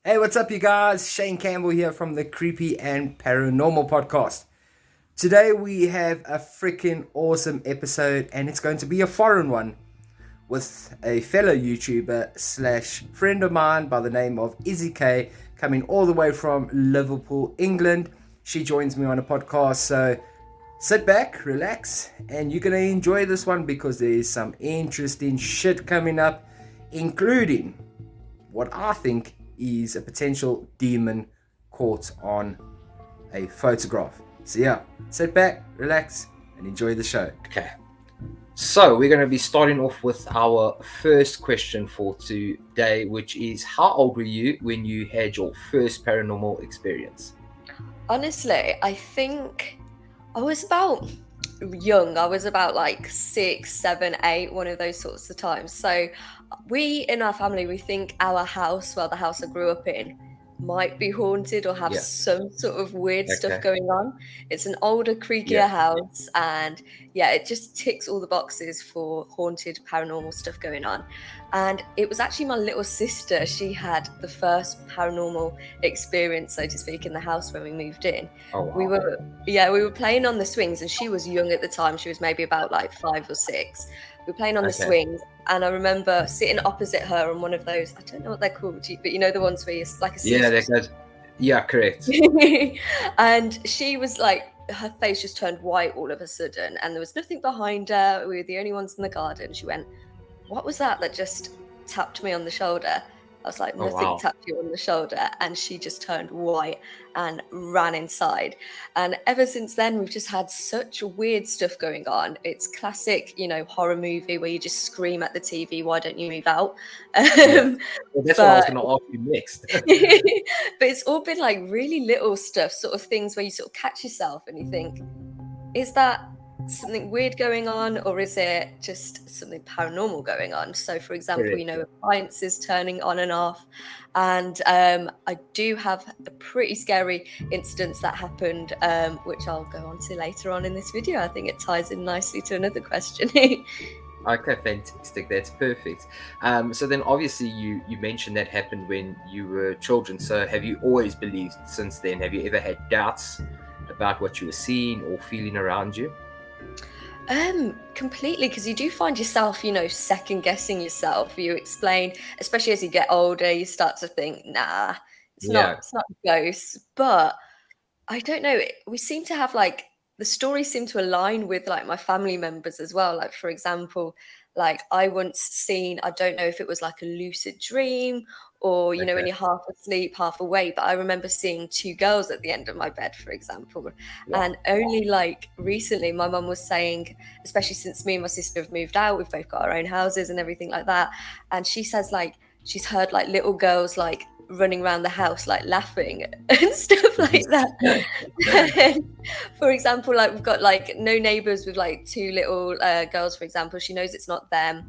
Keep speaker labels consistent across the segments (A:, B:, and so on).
A: Hey, what's up, you guys? Shane Campbell here from the Creepy and Paranormal Podcast. Today we have a freaking awesome episode, and it's going to be a foreign one with a fellow YouTuber slash friend of mine by the name of Izzy K, coming all the way from Liverpool, England. She joins me on a podcast, so sit back, relax, and you're gonna enjoy this one because there is some interesting shit coming up, including what I think is a potential demon caught on a photograph. So yeah, sit back, relax, and enjoy the show.
B: Okay, so we're going to be starting off with our first question for today, which is how old were you when you had your first paranormal experience?
C: Honestly, I think I was about young. I was about like 6, 7, 8, one of those sorts of times. So we in our family, we think our house, well, the house I grew up in, might be haunted or have
B: Yeah.
C: some sort of weird stuff
B: Okay.
C: going on. It's an older, creakier
B: Yeah.
C: house, and yeah, it just ticks all the boxes for haunted, paranormal stuff going on. And it was actually my little sister. She had the first paranormal experience, so to speak, in the house when we moved in.
B: Oh, wow.
C: We were playing on the swings, and she was young at the time. She was maybe about like 5 or 6. We were playing on the
B: Okay.
C: swings, and I remember sitting opposite her on one of those, I don't know what they're called, but you know the ones where you're like a
B: Yeah,
C: seesaw.
B: yeah, correct.
C: And she was like, her face just turned white all of a sudden, and there was nothing behind her. We were the only ones in the garden. She went, "What was that just tapped me on the shoulder?" I was like,
B: Oh,
C: "Nothing
B: wow.
C: tapped you on the shoulder." And she just turned white and ran inside. And ever since then, we've just had such weird stuff going on. It's classic, horror movie where you just scream at the TV, "Why don't you move out?"
B: Yeah. Well, that's what I was
C: But
B: going to ask you next.
C: but it's all been like really little stuff, sort of things where you sort of catch yourself and you think, is that something weird going on, or is it just something paranormal going on? So for example,
B: Correct.
C: appliances turning on and off. And I do have a pretty scary incident that happened, which I'll go on to later on in this video. I think it ties in nicely to another question.
B: Okay, fantastic. That's perfect. So then obviously you mentioned that happened when you were children. So have you always believed since then? Have you ever had doubts about what you were seeing or feeling around you?
C: Completely, because you do find yourself, second guessing yourself. You explain, especially as you get older, you start to think, nah,
B: Yeah.
C: it's not ghosts. But I don't know. We seem to have like the stories seem to align with like my family members as well. Like for example, like I once seen, I don't know if it was like a lucid dream or when
B: Okay.
C: you're half asleep, half awake, but I remember seeing 2 girls at the end of my bed, for example.
B: Wow.
C: And only like recently, my mum was saying, especially since me and my sister have moved out, we've both got our own houses and everything like that. And she says like she's heard like little girls like running around the house like laughing and stuff like that. And for example, like we've got like no neighbors with like 2 little girls, for example. She knows it's not them.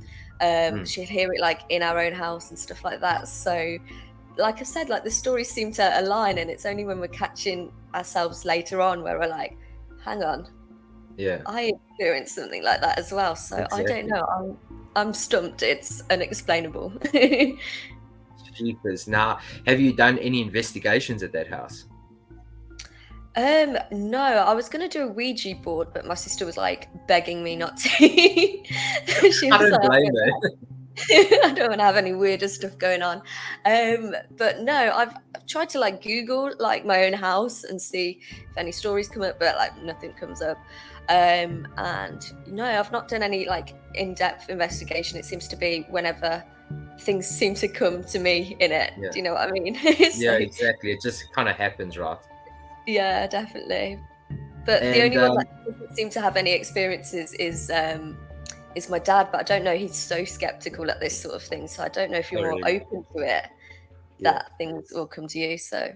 C: She'll hear it like in our own house and stuff like that. So like I said, like the stories seem to align, and it's only when we're catching ourselves later on where we're like, hang on,
B: Yeah.
C: I experienced something like that as well. So I don't
B: Exactly.
C: know, I'm stumped. It's unexplainable.
B: Jeepers. Now, have you done any investigations at that house?
C: No, I was gonna do a Ouija board, but my sister was like begging me not to. She
B: I
C: was
B: don't
C: like,
B: blame her.
C: I don't want to have any weirder stuff going on. But no, I've tried to like Google like my own house and see if any stories come up, but like nothing comes up. And no, I've not done any like in-depth investigation. It seems to be whenever things seem to come to me in it.
B: Yeah.
C: Do you know what I mean?
B: Yeah,
C: So
B: exactly. It just kind of happens, right?
C: yeah, definitely. But the
B: And
C: only one that doesn't seem to have any experiences is my dad. But I don't know. He's so skeptical at this sort of thing. So I don't know if you're
B: oh,
C: more
B: really?
C: open to it,
B: Yeah,
C: that things will come to you. So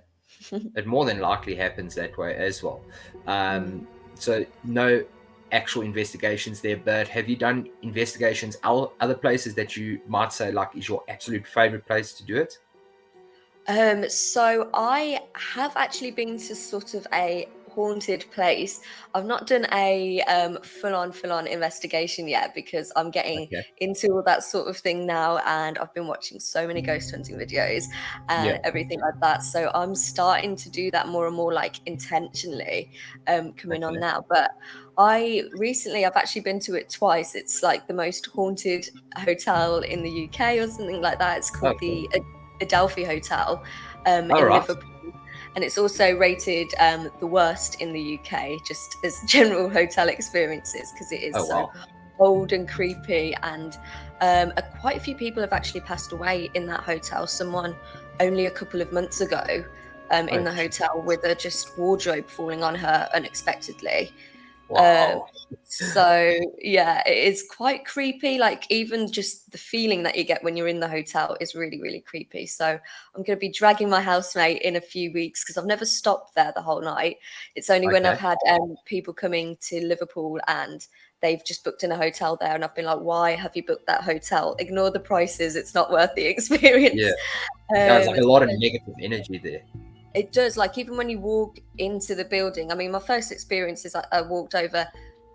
B: it more than likely happens that way as well.
C: mm.
B: So no actual investigations there, but have you done investigations other places that you might say like is your absolute favorite place to do it?
C: So I have actually been to sort of a haunted place. I've not done a full on investigation yet because I'm getting
B: Okay.
C: into all that sort of thing now, and I've been watching so many ghost hunting videos and
B: Yeah.
C: everything like that. So I'm starting to do that more and more, like intentionally, coming on
B: Okay.
C: now. But I've actually been to it twice. It's like the most haunted hotel in the UK or something like that. It's called
B: Okay.
C: the Adelphi Hotel
B: All
C: in
B: right.
C: Liverpool. And it's also rated the worst in the UK, just as general hotel experiences, because it is
B: Oh,
C: so
B: wow.
C: old and creepy. And quite a few people have actually passed away in that hotel. Someone only a couple of months ago in
B: Oh,
C: the hotel with a just wardrobe falling on her unexpectedly. Um,
B: wow.
C: so yeah, it is quite creepy. Like even just the feeling that you get when you're in the hotel is really, really creepy. So I'm going to be dragging my housemate in a few weeks because I've never stopped there the whole night. It's only when
B: Okay.
C: I've had people coming to Liverpool and they've just booked in a hotel there, and I've been like, "Why have you booked that hotel? Ignore the prices; it's not worth the experience."
B: Yeah. There's like a lot of
C: So
B: negative energy there.
C: it does. Like even when you walk into the building, I mean, my first experience is I walked over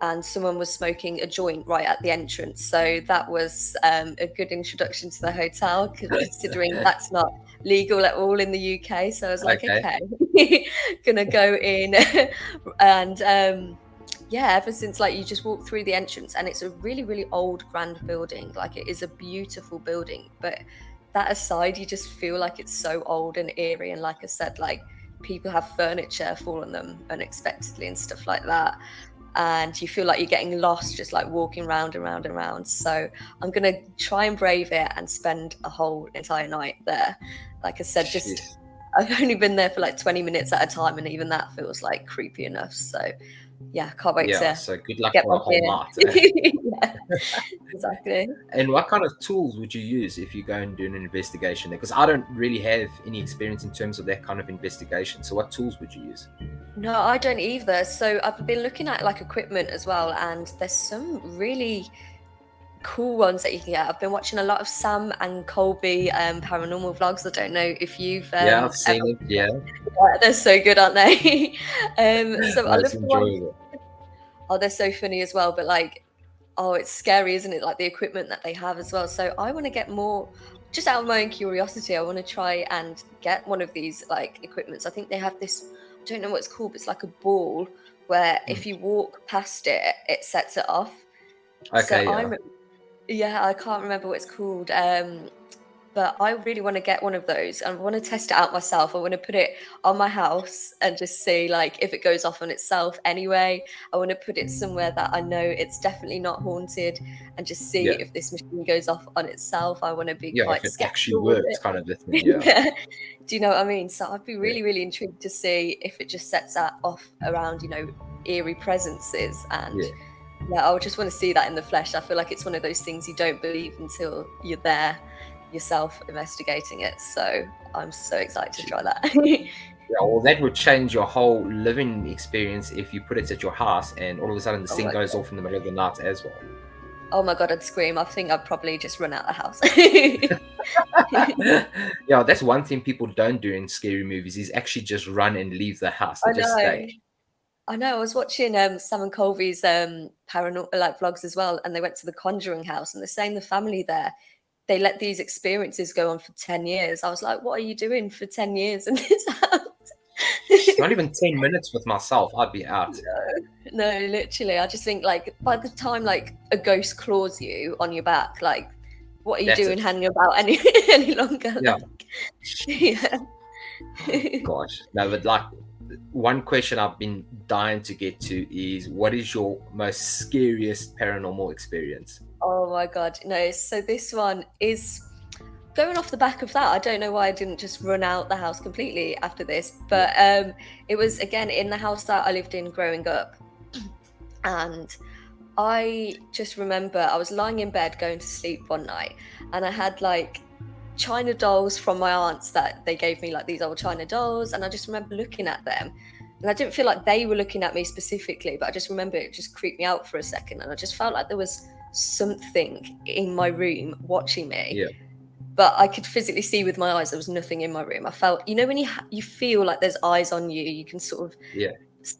C: and someone was smoking a joint right at the entrance. So that was a good introduction to the hotel, considering that's not legal at all in the UK. So I was like,
B: Okay.
C: okay, gonna go in. And yeah, ever since, like, you just walk through the entrance and it's a really, really old, grand building. Like it is a beautiful building, but that aside, you just feel like it's so old and eerie. And like I said, like people have furniture fall on them unexpectedly and stuff like that. And you feel like you're getting lost just like walking round and round and round. So I'm going to try and brave it and spend a whole entire night there. Like I said, just
B: Jeez.
C: I've only been there for like 20 minutes at a time, and even that feels like creepy enough. So yeah, can't wait
B: Yeah.
C: to
B: So good luck
C: get
B: for
C: my
B: a whole night.
C: gear. Yeah, exactly.
B: And what kind of tools would you use if you go and do an investigation there? Because I don't really have any experience in terms of that kind of investigation. So what tools would you use?
C: No, I don't either. So I've been looking at like equipment as well, and there's some really cool ones that you can get. I've been watching a lot of Sam and Colby paranormal vlogs. I don't know if you've
B: Yeah, I've
C: ever.
B: seen it. Yeah.
C: Yeah, they're so good, aren't they? So I
B: That's
C: love the ones.
B: enjoyable.
C: Oh, they're so funny as well. But like, oh, it's scary, isn't it? Like the equipment that they have as well. So I want to get more, just out of my own curiosity. I want to try and get one of these like equipments. I think they have this. I don't know what it's called, but it's like a ball where
B: Mm.
C: if you walk past it, it sets it off. So
B: Okay. Yeah.
C: yeah, I can't remember what it's called. But I really want to get one of those and I want to test it out myself. I want to put it on my house and just see like if it goes off on itself anyway. I want to put it somewhere that I know it's definitely not haunted and just see
B: Yeah.
C: if this machine goes off on itself. I want to be
B: Yeah. If
C: quite
B: it actually
C: skeptical with
B: works,
C: it.
B: kind of a thing. Yeah.
C: Yeah. Do you know what I mean? So I'd be
B: Yeah.
C: really, really intrigued to see if it just sets that off around, eerie presences. And
B: Yeah.
C: yeah, I would just want to see that in the flesh. I feel like it's one of those things you don't believe until you're there yourself investigating it. So I'm so excited to try that.
B: Yeah, well, that would change your whole living experience if you put it at your house and all of a sudden the
C: Oh
B: thing
C: my
B: goes
C: god.
B: off in the middle of the night as well.
C: Oh my god, I'd scream. I think I'd probably just run out the house.
B: Yeah, that's one thing people don't do in scary movies is actually just run and leave the house. They
C: I
B: just
C: know.
B: stay.
C: I know. I was watching Sam and Colby's paranormal like vlogs as well, and they went to the Conjuring house, and they're saying the family there, they let these experiences go on for 10 years. I was like, what are you doing for 10 years in this house?
B: It's not even 10 minutes with myself. I'd be out.
C: No, literally. I just think like by the time like a ghost claws you on your back, like what are you
B: That's
C: doing
B: it.
C: hanging about any any longer?
B: Yeah.
C: Like, yeah.
B: Gosh. No, but like one question I've been dying to get to is what is your most scariest paranormal experience?
C: Oh my god. No, so this one is going off the back of that. I don't know why I didn't just run out the house completely after this, but it was again in the house that I lived in growing up. And I just remember I was lying in bed going to sleep one night, and I had like China dolls from my aunts that they gave me, like these old China dolls. And I just remember looking at them, and I didn't feel like they were looking at me specifically, but I just remember it just creeped me out for a second. And I just felt like there was something in my room watching me.
B: Yeah.
C: But I could physically see with my eyes there was nothing in my room. I felt, when you feel like there's eyes on you, you can sort of
B: Yeah.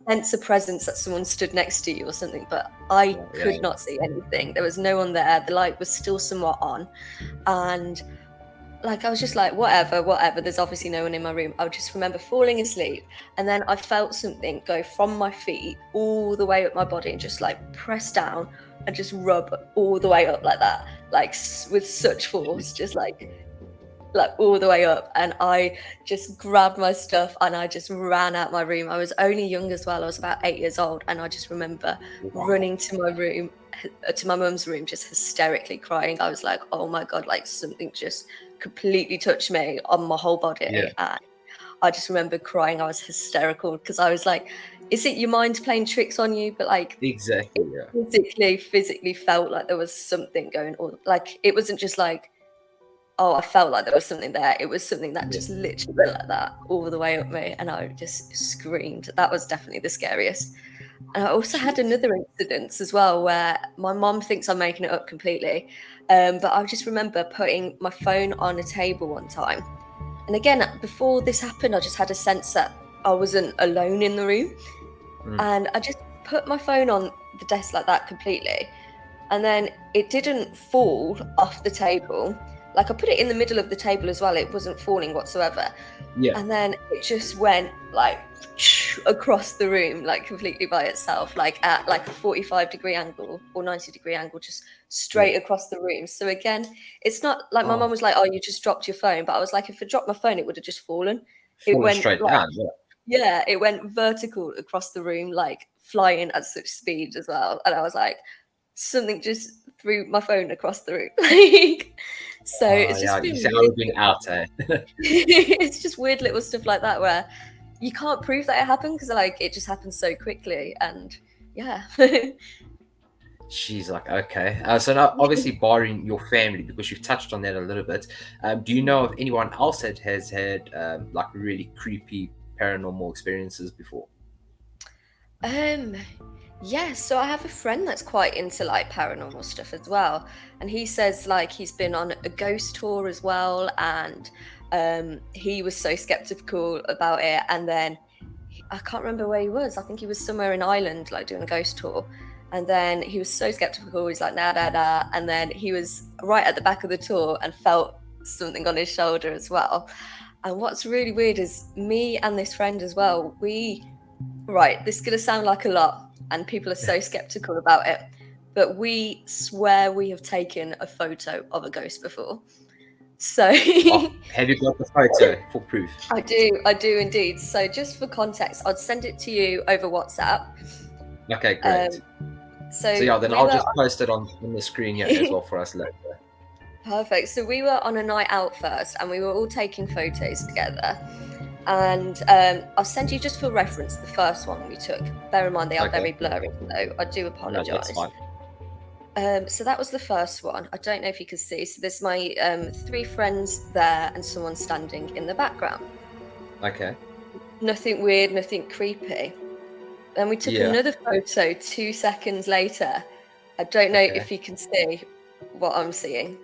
C: sense a presence that someone stood next to you or something, but I could not see anything. There was no one there. The light was still somewhat on, and like I was just like, whatever, there's obviously no one in my room. I just remember falling asleep, and then I felt something go from my feet all the way up my body and just like press down and just rub all the way up like that, like with such force, just like all the way up. And I just grabbed my stuff and I just ran out my room. I was only young as well. I was about 8 years old, and I just remember running to my room, to my mum's room, just hysterically crying. I was like, oh my God, like something just completely touched me on my whole body.
B: Yeah.
C: And I just remember crying. I was hysterical because I was like, is it your mind playing tricks on you? But like,
B: Exactly. Yeah.
C: physically felt like there was something going on. Like, it wasn't just like, oh, I felt like there was something there. It was something that just literally went like that all the way up me, and I just screamed. That was definitely the scariest. And I also had another incident as well where my mom thinks I'm making it up completely, but I just remember putting my phone on a table one time. And again, before this happened, I just had a sense that I wasn't alone in the room. And I just put my phone on the desk like that completely. And then it didn't fall off the table. Like, I put it in the middle of the table as well. It wasn't falling whatsoever.
B: Yeah.
C: And then it just went like across the room, like completely by itself, like at like a 45-degree angle or 90-degree angle, just straight across the room. So again, it's not like my mum was like, oh, you just dropped your phone. But I was like, if I dropped my phone, it would have just fallen. It went
B: straight
C: like,
B: down.
C: yeah, it went vertical across the room, like flying at such speed as well. And I was like, something just threw my phone across the room. Like, so it's just
B: you
C: been
B: say I
C: weird.
B: was being out, eh?
C: It's just weird little stuff like that where you can't prove that it happened because like it just happens so quickly. And yeah.
B: She's like, okay. So now, obviously, barring your family, because you've touched on that a little bit, do you know of anyone else that has had like really creepy paranormal experiences before?
C: Yeah, so I have a friend that's quite into like paranormal stuff as well, and he says like he's been on a ghost tour as well, and he was so skeptical about it, and then I can't remember where he was. I think he was somewhere in Ireland, like doing a ghost tour, and then he was so skeptical. He's like, nah, nah, nah, and then he was right at the back of the tour and felt something on his shoulder as well. And what's really weird is me and this friend as well. Right, this is going to sound like a lot, and people are so skeptical about it, but we swear we have taken a photo of a ghost before. So
B: Have you got the photo for proof?
C: I do indeed. So just for context, I'd send it to you over WhatsApp.
B: Okay, great. So yeah, then I'll just post it on the screen here as well for us later.
C: Perfect. So we were on a night out first, and we were all taking photos together. And I'll send you, just for reference, the first one we took. Bear in mind they are very blurry, so I do apologise.
B: No, that's fine.
C: So that was the first one. I don't know if you can see. So there's my 3 friends there and someone standing in the background.
B: Okay.
C: Nothing weird, nothing creepy. Then we took another photo 2 seconds later. I don't know if you can see what I'm seeing.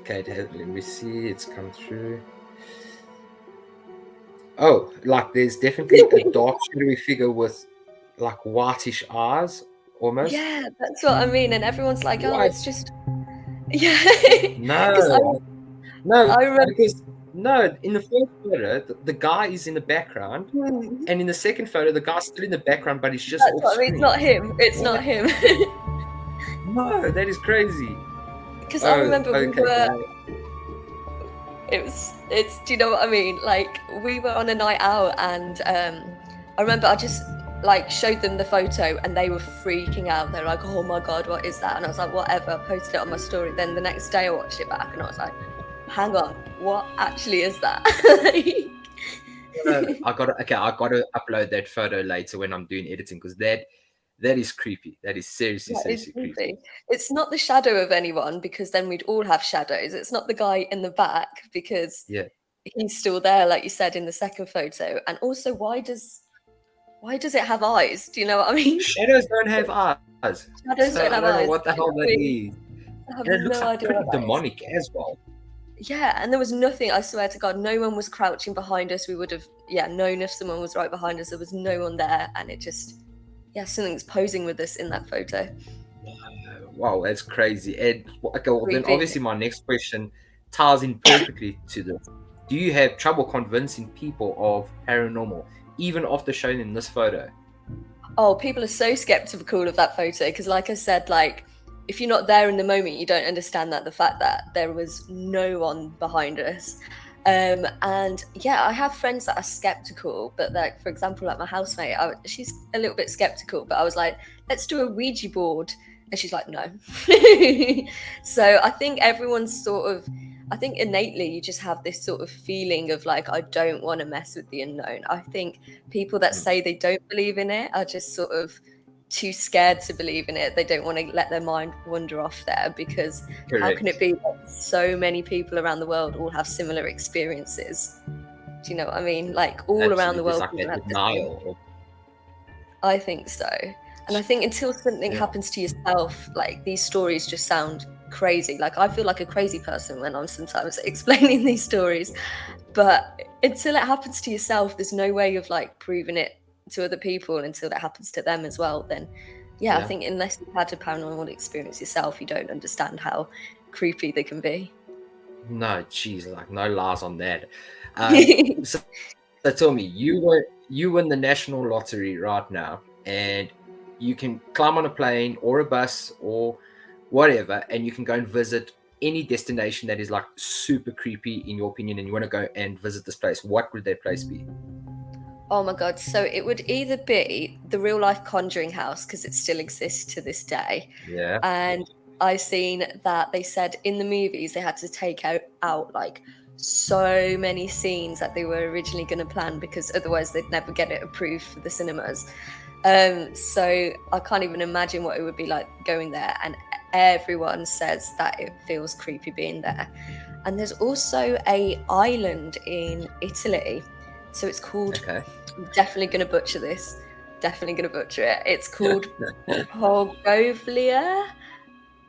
B: Okay, let me see. It's come through. Oh, like there's definitely a dark shadowy figure with like whitish eyes almost.
C: Yeah, that's what I mean. And everyone's like, oh, it's just... Yeah.
B: No.
C: I remember...
B: Because, no, in the first photo, the guy is in the background. And in the second photo, the guy's still in the background, but he's just
C: That's
B: off
C: what I mean.
B: screen.
C: It's not him. It's not him.
B: No, that is crazy.
C: Because I remember we were... It's do you know what I mean? Like, we were on a night out, and I remember I just like showed them the photo and they were freaking out. They're like, oh my God, what is that? And I was like, whatever. I posted it on my story. Then the next day I watched it back and I was like, hang on, what actually is that?
B: I gotta upload that photo later when I'm doing editing, because that is creepy. That is seriously creepy.
C: It's not the shadow of anyone, because then we'd all have shadows. It's not the guy in the back, because he's still there, like you said in the second photo. And also, why does it have eyes? Do you know what I mean?
B: Shadows don't have eyes.
C: Shadows don't have eyes.
B: I don't know what the hell that is. And it looks like pretty demonic as well.
C: Yeah, and there was nothing, I swear to God, no one was crouching behind us. We would have known if someone was right behind us. There was no one there, and it just, something's posing with us in that photo.
B: Wow, that's crazy. And okay, well, then
C: Creepy.
B: obviously my next question ties in perfectly to this. Do you have trouble convincing people of paranormal, even after showing them this photo?
C: Oh, people are so skeptical of that photo because, like I said, like if you're not there in the moment, you don't understand that the fact that there was no one behind us. And yeah, I have friends that are skeptical, but like for example, like my housemate, she's a little bit skeptical, but I was like, let's do a Ouija board, and she's like, no. So I think everyone's sort of, I think innately you just have this sort of feeling of like, I don't want to mess with the unknown. I think people that say they don't believe in it are just sort of too scared to believe in it. They don't want to let their mind wander off there, because how can it be that so many people around the world all have similar experiences? Do you know what I mean? Like all around the
B: Absolutely. It's
C: world.
B: like
C: people
B: that
C: have the same.
B: denial.
C: I think so. And I think until something
B: Yeah.
C: happens to yourself, like these stories just sound crazy. Like I feel like a crazy person when I'm sometimes explaining these stories. But until it happens to yourself, there's no way of like proving it to other people until it happens to them as well. Then I
B: Yeah.
C: think unless you've had a paranormal experience yourself, you don't understand how creepy they can be.
B: No, geez, like no lies on that. So tell me, you win the national lottery right now, and you can climb on a plane or a bus or whatever, and you can go and visit any destination that is like super creepy in your opinion, and you want to go and visit this place. What would that place be?
C: Oh my God. So it would either be the real life Conjuring house, because it still exists to this day.
B: Yeah.
C: And I seen that they said in the movies they had to take out like so many scenes that they were originally going to plan, because otherwise they'd never get it approved for the cinemas. So I can't even imagine what it would be like going there. And everyone says that it feels creepy being there. And there's also a island in Italy. So it's called,
B: Okay.
C: I'm definitely going to butcher this. Definitely going to butcher it. It's called Porgovlia.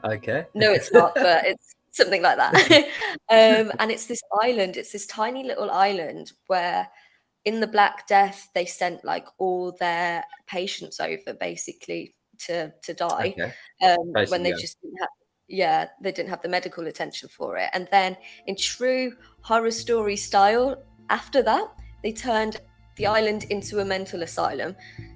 B: Okay.
C: No, it's not, but it's something like that. And it's this island. It's this tiny little island where in the Black Death they sent like all their patients over basically to die,
B: Okay.
C: when
B: Basically,
C: they
B: yeah.
C: just didn't have, they didn't have the medical attention for it. And then in true horror story style, after that they turned the island into a mental asylum.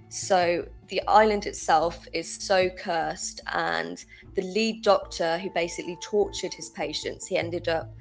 C: So the island itself is so cursed, and the lead doctor who basically tortured his patients, he ended up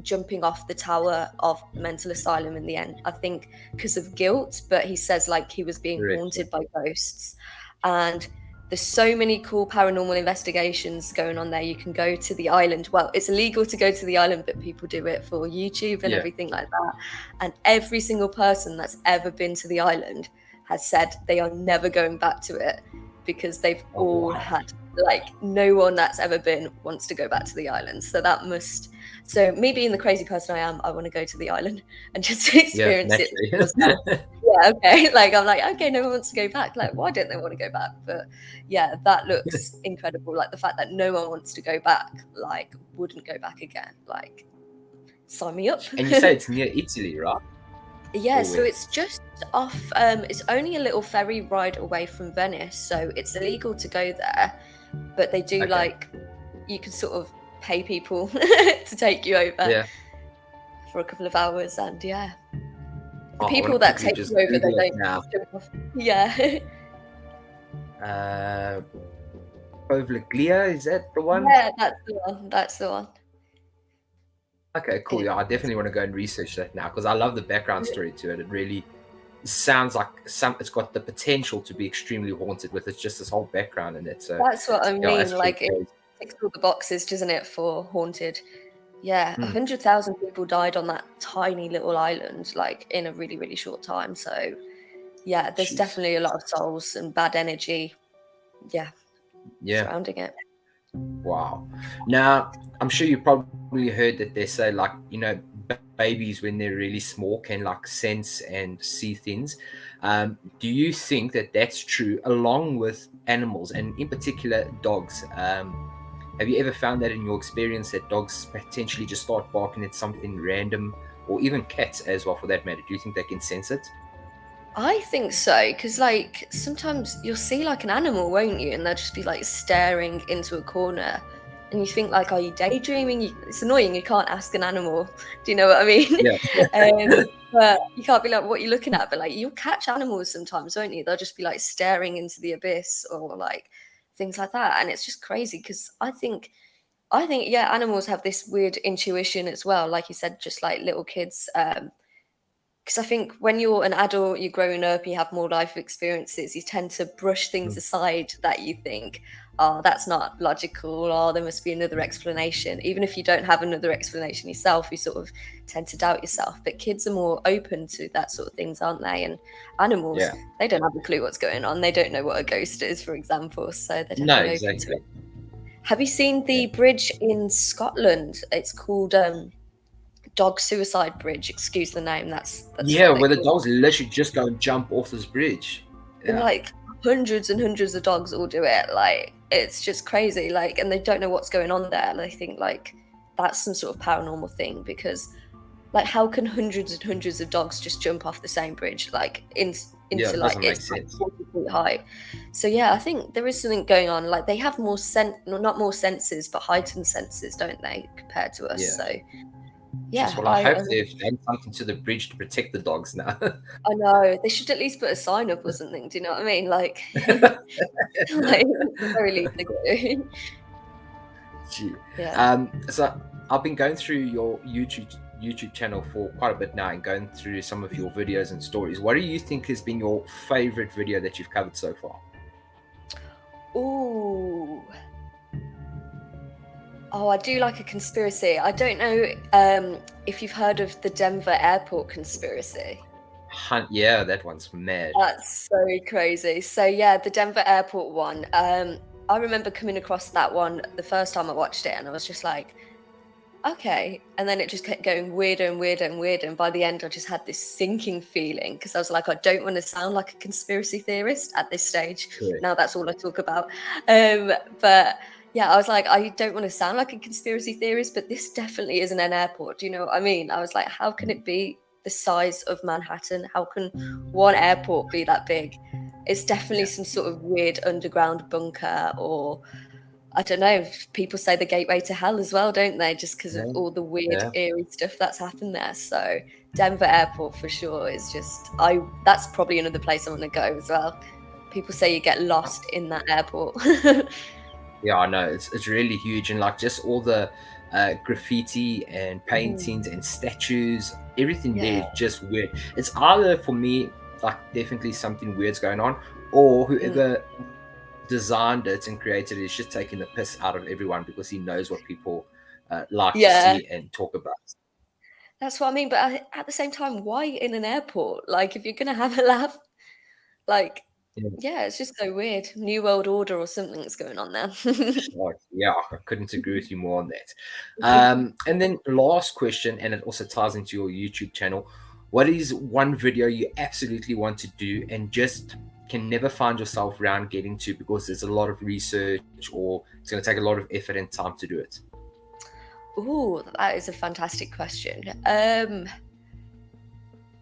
C: jumping off the tower of the mental asylum in the end, I think because of guilt, but he says like he was being
B: Correct.
C: haunted by ghosts. And there's so many cool paranormal investigations going on there. You can go to the island. Well, it's illegal to go to the island, but people do it for YouTube and
B: Yeah.
C: everything like that. And every single person that's ever been to the island has said they are never going back to it, because they've all had, like, no one that's ever been wants to go back to the island. So that must, so me being the crazy person I am, I want to go to the island and just experience it myself. Yeah, okay. Like I'm like, okay, no one wants to go back. Like, why don't they want to go back? But yeah, that looks incredible. Like the fact that no one wants to go back, like wouldn't go back again. Like, sign me up.
B: And you say it's near Italy, right?
C: Yeah,
B: Or
C: so
B: where?
C: it's just off, it's only a little ferry ride away from Venice, so it's illegal to go there, but they do
B: Okay.
C: like, you can sort of pay people to take you over
B: Yeah.
C: for a couple of hours, and yeah. The
B: Oh, I
C: people
B: wanna
C: that
B: quickly
C: take
B: just
C: you over, they
B: Google it
C: don't
B: now.
C: jump off. Yeah.
B: Poveglia, is that the one?
C: Yeah, that's the one. That's the one.
B: Okay, cool. Yeah, I definitely want to go and research that now because I love the background story to it. It really sounds like it's got the potential to be extremely haunted with it's just this whole background in it. So
C: That's what I
B: yeah, that's
C: mean. Like,
B: pretty
C: it
B: crazy.
C: ticks all the boxes, doesn't it, for haunted? Yeah,
B: Hmm.
C: 100,000 people died on that tiny little island, like in a really, really short time. So, yeah, there's
B: Jeez.
C: definitely a lot of souls and bad energy,
B: Yeah.
C: surrounding it.
B: Wow. Now, I'm sure you probably heard that they say like, babies when they're really small can like sense and see things. Do you think that that's true along with animals and in particular dogs? Have you ever found that in your experience that dogs potentially just start barking at something random or even cats as well, for that matter? Do you think they can sense it?
C: I think so, because like sometimes you'll see like an animal, won't you? And they'll just be like staring into a corner, and you think like, are you daydreaming? It's annoying. You can't ask an animal. Do you know what I mean?
B: Yeah.
C: But you can't be like, what are you looking at? But like you'll catch animals sometimes, won't you? They'll just be like staring into the abyss or like things like that, and it's just crazy because I think yeah, animals have this weird intuition as well. Like you said, just like little kids. Because I think when you're an adult, you're growing up, you have more life experiences, you tend to brush things aside that you think, oh, that's not logical, or there must be another explanation. Even if you don't have another explanation yourself, you sort of tend to doubt yourself. But kids are more open to that sort of things, aren't they? And animals,
B: Yeah.
C: they don't have a clue what's going on. They don't know what a ghost is, for example. So they're
B: No,
C: definitely open to
B: exactly.
C: it. Have you seen
B: Yeah.
C: the bridge in Scotland? It's called Dog Suicide Bridge. Excuse the name. That's
B: Yeah,
C: what they
B: where the
C: call it.
B: dogs literally just go and jump off this bridge.
C: And
B: Yeah.
C: like hundreds and hundreds of dogs all do it. Like it's just crazy. Like, and they don't know what's going on there. And they think like that's some sort of paranormal thing because like how can hundreds and hundreds of dogs just jump off the same bridge like
B: Yeah,
C: into
B: it
C: like
B: doesn't make
C: it's like
B: sense.
C: 40 feet high. So yeah, I think there is something going on. Like they have more not more senses, but heightened senses, don't they, compared to us?
B: Yeah.
C: So
B: Jeez,
C: yeah,
B: well, I hope they've done something to the bridge to protect the dogs now.
C: I know they should at least put a sign up or something. Do you know what I mean? Like, like at the very least they do.
B: Gee.
C: Yeah.
B: So I've been going through your YouTube channel for quite a bit now and going through some of your videos and stories. What do you think has been your favorite video that you've covered so far?
C: Ooh. Oh, I do like a conspiracy. I don't know if you've heard of the Denver airport conspiracy.
B: Yeah, that one's mad.
C: That's so crazy. So yeah, the Denver airport one. I remember coming across that one the first time I watched it, and I was just like, okay. And then it just kept going weirder and weirder and weirder. And by the end, I just had this sinking feeling because I was like, I don't want to sound like a conspiracy theorist at this stage.
B: Correct.
C: Now that's all I talk about. But yeah, I was like, I don't want to sound like a conspiracy theorist, but this definitely isn't an airport. Do you know what I mean? I was like, how can it be the size of Manhattan? How can one airport be that big? It's definitely some sort of weird underground bunker or I don't know. People say the gateway to hell as well, don't they? Just because of
B: Yeah.
C: all the weird,
B: Yeah.
C: eerie stuff that's happened there. So Denver Airport for sure is just that's probably another place I want to go as well. People say you get lost in that airport.
B: Yeah, I know. It's really huge, and like just all the graffiti and paintings and statues, everything there
C: Yeah.
B: is just weird. It's either for me like definitely something weird's going on, or
C: Mm.
B: whoever designed it and created it is just taking the piss out of everyone because he knows what people like to
C: Yeah.
B: see and talk about.
C: That's what I mean. But at the same time, why in an airport? Like, if you're going to have a laugh, like,
B: Yeah.
C: yeah, it's just so weird. New World Order or something's going on there.
B: Like, yeah, I couldn't agree with you more on that. And then last question, and it also ties into your YouTube channel. What is one video you absolutely want to do and just can never find yourself around getting to because there's a lot of research or it's going to take a lot of effort and time to do it?
C: Ooh, that is a fantastic question.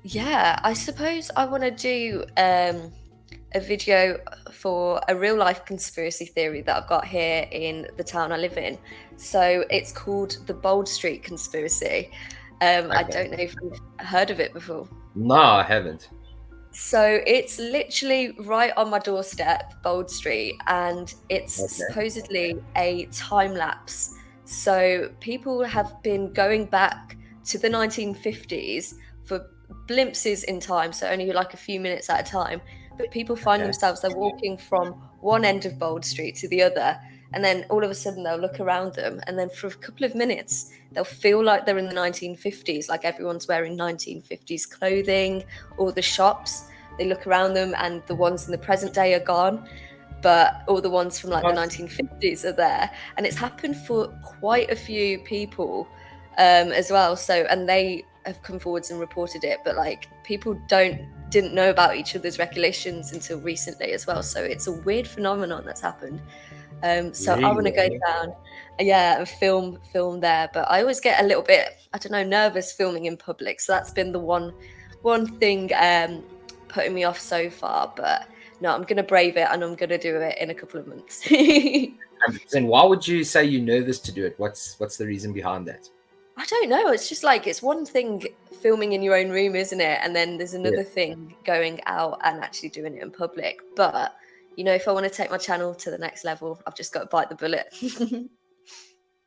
C: Yeah, I suppose I want to do a video for a real life conspiracy theory that I've got here in the town I live in. So it's called the Bold Street Conspiracy. I
B: Okay.
C: don't know if you've heard of it before.
B: No, I haven't.
C: So it's literally right on my doorstep, Bold Street, and it's
B: Okay.
C: supposedly a time lapse. So people have been going back to the 1950s for glimpses in time, so only like a few minutes at a time. But people find
B: Okay.
C: themselves, they're walking from one end of Bold Street to the other, and then all of a sudden they'll look around them, and then for a couple of minutes, they'll feel like they're in the 1950s, like everyone's wearing 1950s clothing, all the shops, they look around them and the ones in the present day are gone, but all the ones from like the
B: What?
C: 1950s are there. And it's happened for quite a few people as well. So, and they have come forwards and reported it, but like people didn't know about each other's recollections until recently as well. So it's a weird phenomenon that's happened. So I want to go down, and film there. But I always get a little bit, I don't know, nervous filming in public. So that's been the one thing putting me off so far. But no, I'm gonna brave it, and I'm gonna do it in a couple of months.
B: 100%. Why would you say you're nervous to do it? What's the reason behind that?
C: I don't know. It's just like, it's one thing filming in your own room, isn't it? And then there's another thing going out and actually doing it in public. But, you know, if I want to take my channel to the next level, I've just got to bite the bullet.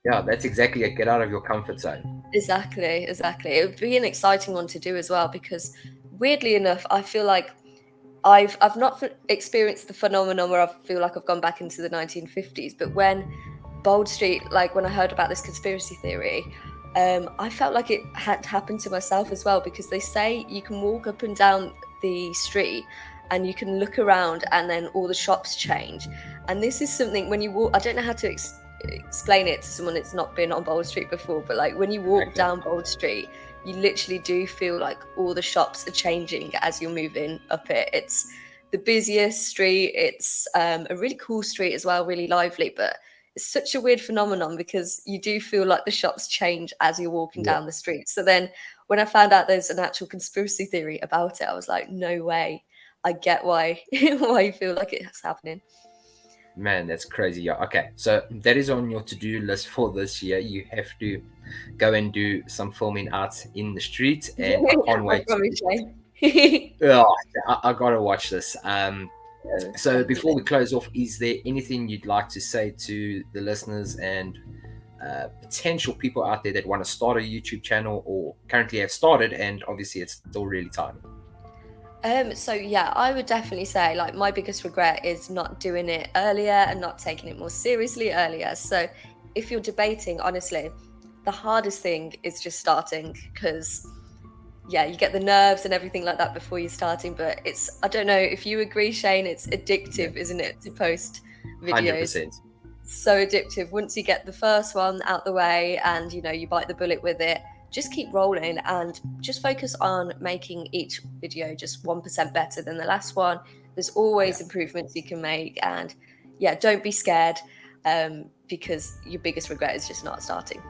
B: Yeah, that's exactly it. Get out of your comfort zone.
C: Exactly. It would be an exciting one to do as well, because weirdly enough, I feel like I've not experienced the phenomenon where I feel like I've gone back into the 1950s. But when Bold Street, like when I heard about this conspiracy theory, I felt like it had happened to myself as well, because they say you can walk up and down the street and you can look around and then all the shops change. And this is something, when you walk, I don't know how to explain it to someone that's not been on Bold Street before, but like when you walk down Bold Street, you literally do feel like all the shops are changing as you're moving up it. It's the busiest street. It's a really cool street as well, really lively, but it's such a weird phenomenon because you do feel like the shops change as you're walking down the street. So then when I found out there's an actual conspiracy theory about it, I was like, no way. I get why you feel like it's happening.
B: Man, that's crazy. Yeah. Okay, so that is on your to-do list for this year. You have to go and do some filming out in the street, and I can't wait. I gotta watch this. So before we close off, is there anything you'd like to say to the listeners and potential people out there that want to start a YouTube channel or currently have started, and obviously it's still really tiny?
C: So yeah, I would definitely say, like, my biggest regret is not doing it earlier and not taking it more seriously earlier. So if you're debating, honestly, the hardest thing is just starting, because you get the nerves and everything like that before you're starting. But it's, I don't know if you agree, Shane, it's addictive, isn't it, to post videos?
B: 100%.
C: So addictive. Once you get the first one out the way and, you know, you bite the bullet with it, just keep rolling and just focus on making each video just 1% better than the last one. There's always improvements you can make, and don't be scared, because your biggest regret is just not starting.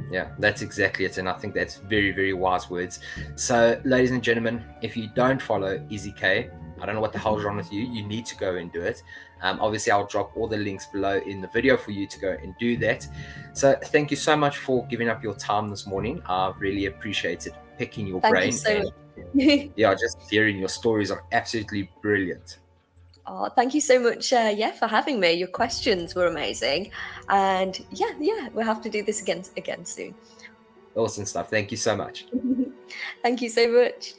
B: Yeah, that's exactly it. And I think that's very, very wise words. So, ladies and gentlemen, if you don't follow Izzy K, I don't know what the hell's wrong with you. You need to go and do it. Obviously, I'll drop all the links below in the video for you to go and do that. So thank you so much for giving up your time this morning. I really appreciated picking your brain.
C: Thank you so
B: much. Just hearing your stories are absolutely brilliant.
C: Oh, thank you so much, for having me. Your questions were amazing. And we'll have to do this again soon.
B: Awesome stuff. Thank you so much.
C: Thank you so much.